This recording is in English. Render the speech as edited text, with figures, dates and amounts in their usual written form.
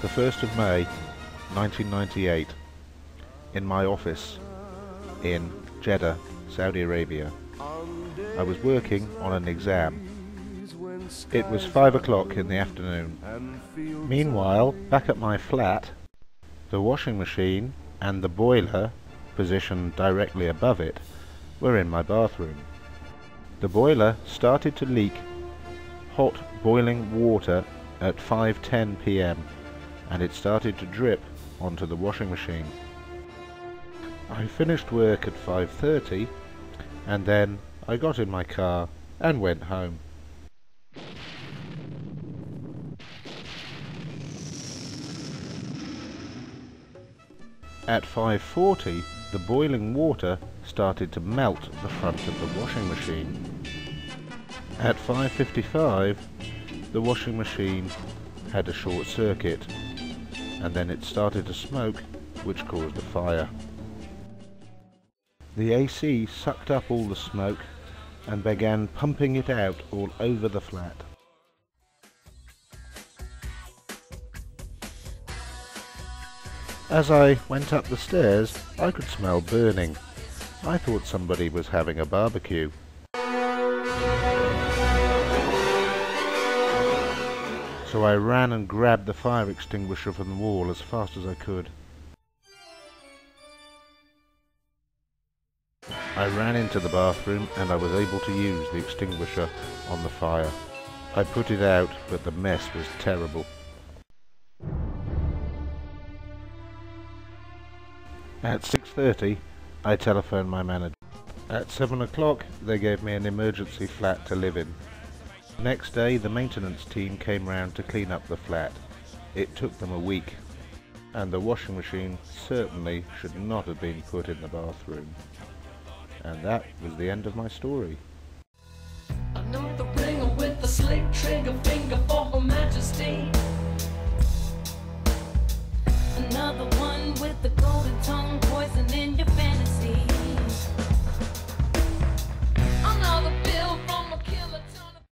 the 1st of May 1998, in my office in Jeddah, Saudi Arabia. I was working on an exam. It was 5 o'clock in the afternoon. Meanwhile, back at my flat, the washing machine and the boiler, positioned directly above it, were in my bathroom. The boiler started to leak hot boiling water at 5:10 p.m. and it started to drip onto the washing machine. I finished work at 5:30 and then I got in my car and went home. At 5:40, the boiling water started to melt the front of the washing machine. At 5:55, the washing machine had a short circuit, and then it started to smoke, which caused a fire. The AC sucked up all the smoke and began pumping it out all over the flat. As I went up the stairs, I could smell burning. I thought somebody was having a barbecue. So I ran and grabbed the fire extinguisher from the wall as fast as I could. I ran into the bathroom and I was able to use the extinguisher on the fire. I put it out, but the mess was terrible. At 6:30, I telephoned my manager. At 7 o'clock, they gave me an emergency flat to live in. Next day, the maintenance team came round to clean up the flat. It took them a week, and the washing machine certainly should not have been put in the bathroom. And that was the end of my story. Another ringer with a slick trigger finger for Her Majesty.